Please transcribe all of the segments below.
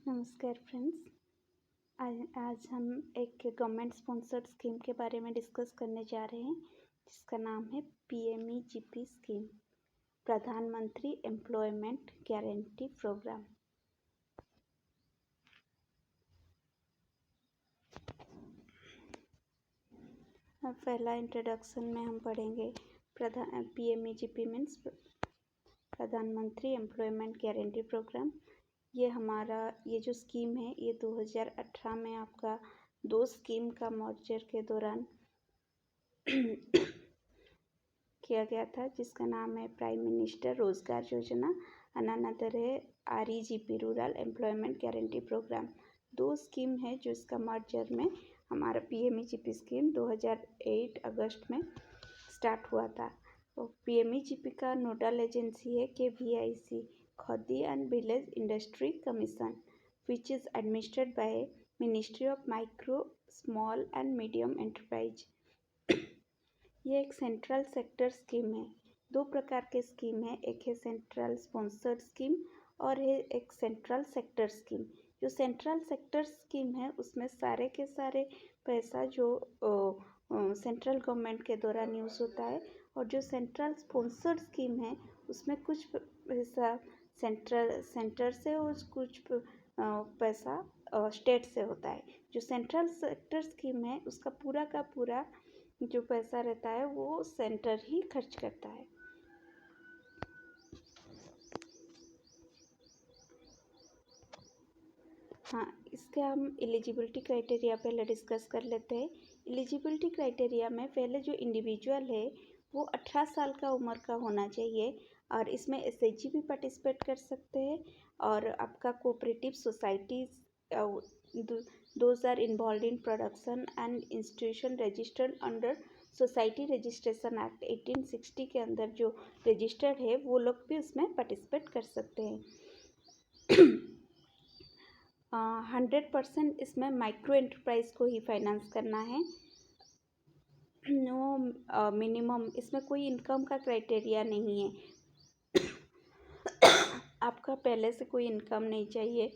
नमस्कार फ्रेंड्स। आज हम एक गवर्नमेंट स्पॉन्सर्ड स्कीम के बारे में डिस्कस करने जा रहे हैं जिसका नाम है PMEGP स्कीम, प्रधानमंत्री एम्प्लॉयमेंट गारंटी प्रोग्राम। पहला इंट्रोडक्शन में हम पढ़ेंगे PMEGP मीन्स प्रधानमंत्री एम्प्लॉयमेंट गारंटी प्रोग्राम। ये जो स्कीम है ये 2018 में आपका दो स्कीम का मर्जर के दौरान किया गया था, जिसका नाम है प्राइम मिनिस्टर रोजगार योजना, अनदर है REGP rural employment guarantee programme. दो स्कीम है जो इसका मर्जर में हमारा PMEGP स्कीम 2008 अगस्त में स्टार्ट हुआ था। तो PMEGP का नोडल एजेंसी है KVIC, khadi and village industry commission, which is administered by ministry of micro small and medium enterprise. ये एक सेंट्रल सेक्टर स्कीम है। दो प्रकार के स्कीम है, एक है सेंट्रल स्पॉन्सर्ड स्कीम और है एक सेंट्रल सेक्टर स्कीम। जो सेंट्रल सेक्टर स्कीम है उसमें सारे के सारे पैसा जो सेंट्रल गवर्नमेंट के दौरान यूज़ होता है, और जो सेंट्रल स्पॉन्सर्ड स्कीम है उसमें कुछ पैसा सेंटर से और कुछ पैसा स्टेट से होता है। जो सेंट्रल सेक्टर स्कीम है उसका पूरा का पूरा जो पैसा रहता है वो सेंटर ही खर्च करता है। हाँ, इसके हम एलिजिबिलिटी क्राइटेरिया पहले डिस्कस कर लेते हैं। एलिजिबिलिटी क्राइटेरिया में पहले जो इंडिविजुअल है वो 18 साल का उम्र का होना चाहिए, और इसमें SHG भी पार्टिसिपेट कर सकते हैं, और आपका cooperative societies those are involve in production and institution registered under society registration act 1860 के अंदर जो रजिस्टर्ड है वो लोग भी उसमें पार्टिसिपेट कर सकते हैं। 100% इसमें माइक्रो एंटरप्राइज को ही फाइनेंस करना है। नो मिनिमम इसमें कोई इनकम का क्राइटेरिया नहीं है। आपका पहले से कोई इनकम नहीं चाहिए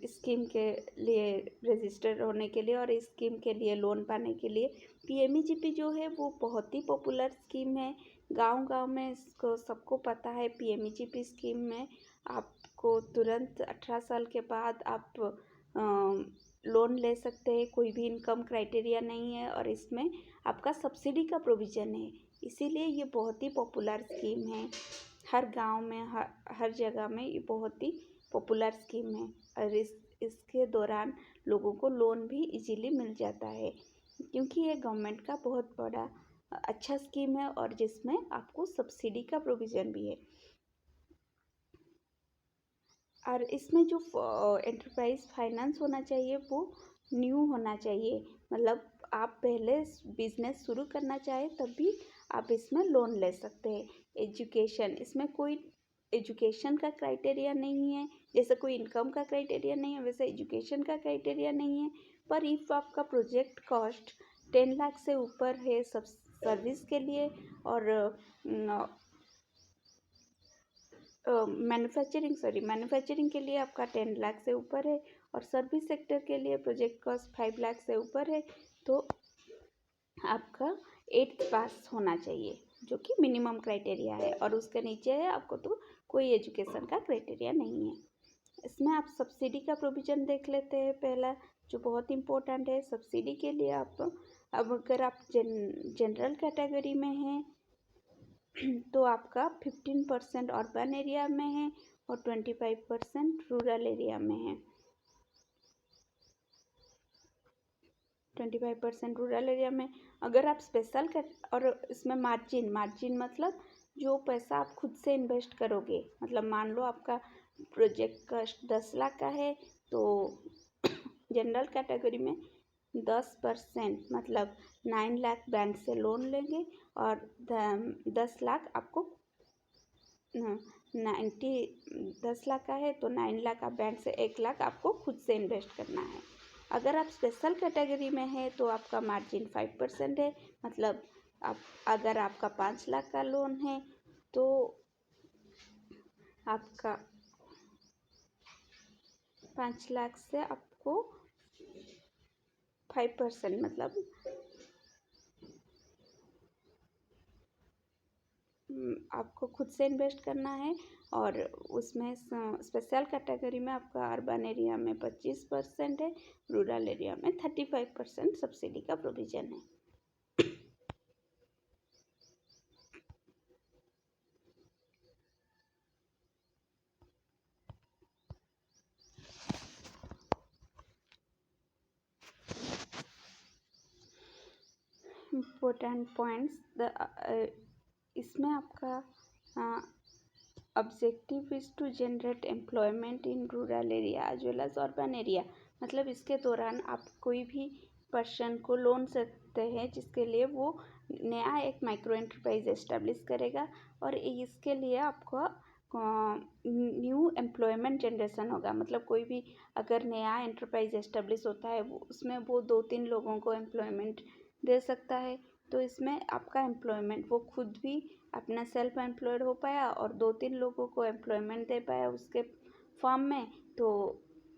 स्कीम के लिए रजिस्टर होने के लिए और इस स्कीम के लिए लोन पाने के लिए। PMEGP जो है वो बहुत ही पॉपुलर स्कीम है। गांव-गांव में इसको सबको पता है। PMEGP स्कीम में आपको तुरंत 18 साल के बाद आप लोन ले सकते हैं, कोई भी इनकम क्राइटेरिया नहीं है, और इसमें आपका सब्सिडी का प्रोविज़न है। इसीलिए ये बहुत ही पॉपुलर स्कीम है। हर गांव में हर जगह में ये बहुत ही पॉपुलर स्कीम है, और इसके दौरान लोगों को लोन भी इजीली मिल जाता है, क्योंकि ये गवर्नमेंट का बहुत बड़ा अच्छा स्कीम है और जिसमें आपको सब्सिडी का प्रोविज़न भी है। और इसमें जो एंटरप्राइज फाइनेंस होना चाहिए वो न्यू होना चाहिए, मतलब आप पहले बिजनेस शुरू करना चाहे तब भी आप इसमें लोन ले सकते हैं। एजुकेशन, इसमें कोई एजुकेशन का क्राइटेरिया नहीं है, जैसे कोई इनकम का क्राइटेरिया नहीं है वैसे एजुकेशन का क्राइटेरिया नहीं है। पर इफ़ आपका प्रोजेक्ट कॉस्ट 10 लाख से ऊपर है सब सर्विस के लिए, और मैन्युफैक्चरिंग के लिए आपका 10 लाख से ऊपर है, और सर्विस सेक्टर के लिए प्रोजेक्ट कॉस्ट 5 लाख से ऊपर है, तो आपका 8th पास होना चाहिए, जो कि मिनिमम क्राइटेरिया है, और उसके नीचे है आपको तो कोई एजुकेशन का क्राइटेरिया नहीं है। इसमें आप सब्सिडी का प्रोविज़न देख लेते हैं। पहला जो बहुत इम्पोर्टेंट है, सब्सिडी के लिए आप अब अगर आप जनरल कैटेगरी में हैं तो आपका 15% अर्बन एरिया में है और 25% रूरल एरिया में है। 25% रूरल एरिया में अगर आप स्पेशल और इसमें मार्जिन मतलब जो पैसा आप खुद से इन्वेस्ट करोगे, मतलब मान लो आपका प्रोजेक्ट कॉस्ट 10 लाख का है, तो जनरल कैटेगरी में 10% मतलब 9 लाख बैंक से लोन लेंगे, और 10 लाख आपको 10 लाख का है तो 9 लाख आप बैंक से 1 लाख आपको खुद से इन्वेस्ट करना है। अगर आप स्पेशल कैटेगरी में है तो आपका मार्जिन 5% है, मतलब अगर आपका 5 लाख का लोन है तो आपका 5 लाख से आपको 5% मतलब आपको खुद से इन्वेस्ट करना है। और उसमें स्पेशल कैटेगरी में आपका अर्बन एरिया में 25% है, रूरल एरिया में 35% सब्सिडी का प्रोविज़न है। इम्पोर्टेंट पॉइंट्स इसमें आपका objective is to generate employment in rural area as well as urban area. मतलब इसके दौरान आप कोई भी पर्सन को लोन सकते हैं जिसके लिए वो नया एक माइक्रो एंटरप्राइज एस्टेब्लिश करेगा और इसके लिए आपको न्यू एम्प्लॉयमेंट जनरेशन होगा। मतलब कोई भी अगर नया एंटरप्राइज एस्टेब्लिश होता है उसमें वो 2-3 लोगों को एम्प्लॉयमेंट दे सकता है। तो इसमें आपका एम्प्लॉयमेंट वो खुद भी अपना सेल्फ एम्प्लॉयड हो पाया और 2-3 लोगों को एम्प्लॉयमेंट दे पाया उसके फॉर्म में। तो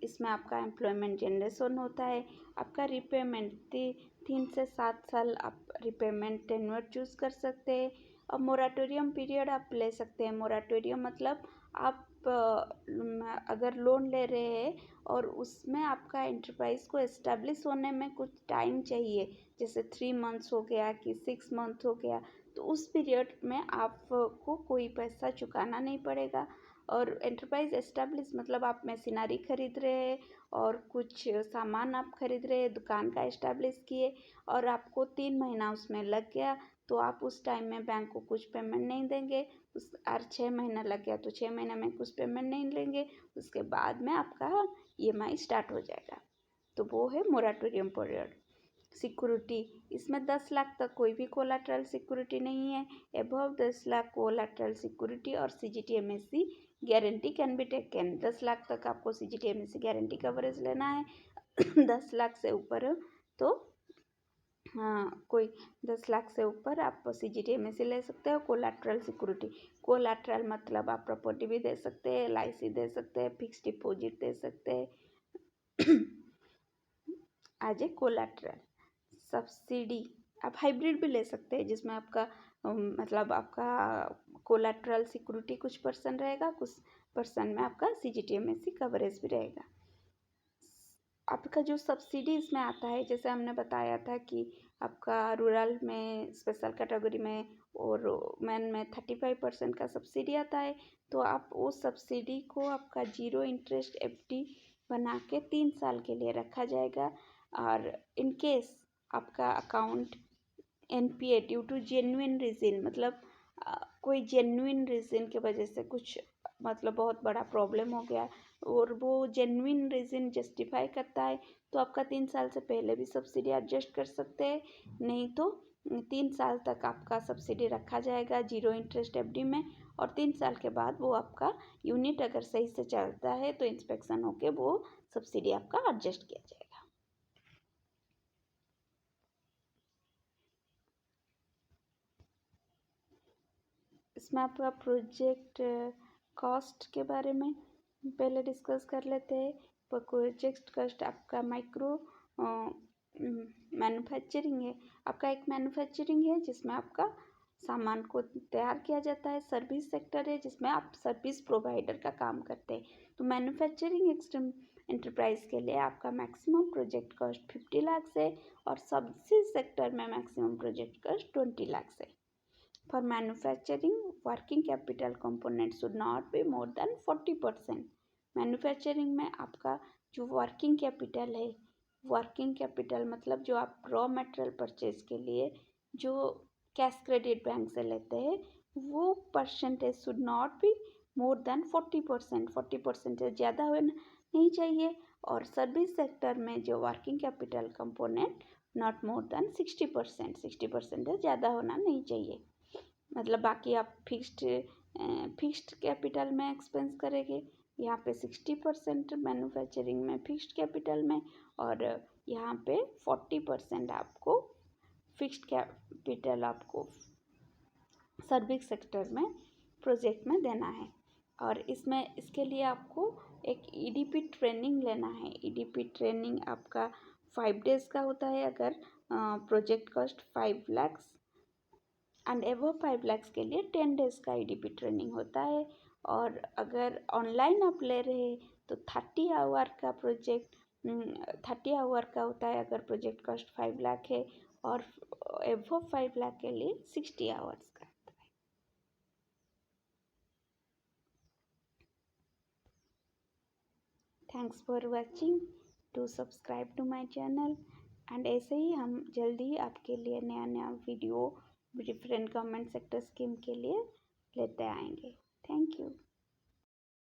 इसमें आपका एम्प्लॉयमेंट जनरेशन होता है। आपका रिपेमेंट 3 से 7 साल आप रिपेमेंट टेन्योर चूज़ कर सकते हैं। और मोराटोरियम पीरियड आप ले सकते हैं। मोराटोरियम मतलब आप अगर लोन ले रहे हैं और उसमें आपका एंटरप्राइज को एस्टेब्लिश होने में कुछ टाइम चाहिए, जैसे 3 मंथ्स हो गया कि 6 मंथ हो गया, तो उस पीरियड में आपको कोई पैसा चुकाना नहीं पड़ेगा। और एंटरप्राइज एस्टेब्लिश मतलब आप मशीनरी खरीद रहे हैं और कुछ सामान आप खरीद रहे हैं, दुकान का एस्टेब्लिश किए और आपको 3 महीना उसमें लग गया, तो आप उस टाइम में बैंक को कुछ पेमेंट नहीं देंगे। और 6 महीना लग गया तो 6 महीने में कुछ पेमेंट नहीं लेंगे। उसके बाद में आपका EMI स्टार्ट हो जाएगा। तो वो है मोराटोरियम पीरियड। सिक्योरिटी इसमें 10 लाख तक कोई भी कोलाट्रल सिक्योरिटी नहीं है। अबव 10 लाख कोलाट्रल सिक्योरिटी और CGTMSE guarantee can be taken. 10 lakh तक आपको CGTMSE गारंटी कवरेज लेना है। 10 लाख से ऊपर तो कोई 10 लाख से ऊपर आप CGTMSE ले सकते हो। कोलाट्रल सिक्योरिटी, कोलाट्रल मतलब आप प्रॉपर्टी भी दे सकते हैं, LIC दे सकते हैं, फिक्स डिपॉजिट दे सकते हैं एज ए कोलाट्रल। सब्सिडी आप हाइब्रिड भी ले सकते हैं जिसमें आपका मतलब आपका कोलाट्रल सिक्योरिटी कुछ परसेंट रहेगा, कुछ परसेंट में आपका CGTMSE कवरेज भी रहेगा। आपका जो सब्सिडी इसमें आता है, जैसे हमने बताया था कि आपका रूरल में स्पेशल कैटेगरी में और वुमेन में 35% का सब्सिडी आता है। तो आप उस सब्सिडी को आपका 0 इंटरेस्ट FD बना के 3 साल के लिए रखा जाएगा। और इन केस आपका account NPA due to genuine reason मतलब कोई जेन्युइन रीज़न की वजह से कुछ मतलब बहुत बड़ा प्रॉब्लम हो गया और वो जेन्युइन रीज़न जस्टिफाई करता है तो आपका 3 साल से पहले भी सब्सिडी एडजस्ट कर सकते हैं। नहीं तो 3 साल तक आपका सब्सिडी रखा जाएगा 0 इंटरेस्ट FD में और 3 साल के बाद वो आपका यूनिट अगर सही से चलता है तो इंस्पेक्शन होके वो सब्सिडी आपका एडजस्ट किया जाएगा। इसमें आपका प्रोजेक्ट कॉस्ट के बारे में पहले डिस्कस कर लेते हैं। प्रोजेक्ट कॉस्ट आपका माइक्रो मैन्युफैक्चरिंग है। आपका एक मैन्युफैक्चरिंग है जिसमें आपका सामान को तैयार किया जाता है। सर्विस सेक्टर है जिसमें आप सर्विस प्रोवाइडर का काम करते हैं। तो मैन्युफैक्चरिंग एंटरप्राइज के लिए आपका मैक्सिमम प्रोजेक्ट कॉस्ट 50 लाख से और सर्विस सेक्टर में मैक्सिमम प्रोजेक्ट कॉस्ट 20 लाख से। For manufacturing, working capital component should not be more than 40%. Manufacturing में आपका जो वर्किंग कैपिटल है, वर्किंग कैपिटल मतलब जो आप रॉ मटेरियल परचेज के लिए जो कैश क्रेडिट बैंक से लेते हैं वो percentage should not be more than 40%। 40% से ज़्यादा होना नहीं चाहिए। और सर्विस सेक्टर में जो working capital component not more than 60%। 60% से ज़्यादा होना नहीं चाहिए। मतलब बाकी आप फिक्स्ड कैपिटल में एक्सपेंस करेंगे। यहाँ पे 60% मैन्युफैक्चरिंग में फिक्स्ड कैपिटल में और यहाँ पे 40% आपको फिक्स्ड कैपिटल आपको सर्विस सेक्टर में प्रोजेक्ट में देना है। और इसमें इसके लिए आपको एक ईडीपी ट्रेनिंग लेना है। ईडीपी ट्रेनिंग आपका 5 डेज़ का होता है अगर project cost 5 lakhs and above 5 lakhs के लिए 10 डेज़ का ईडीपी ट्रेनिंग होता है। और अगर ऑनलाइन आप ले रहे तो 30 आवर का प्रोजेक्ट 30 आवर का होता है अगर प्रोजेक्ट कॉस्ट 5 लाख है, और एबव 5 लाख के लिए 60 आवर्स का होता है। Thanks for watching, to subscribe to my channel. And ऐसे ही हम जल्दी आपके लिए नया नया video different government sector scheme के लिए लेते आएंगे। Thank you.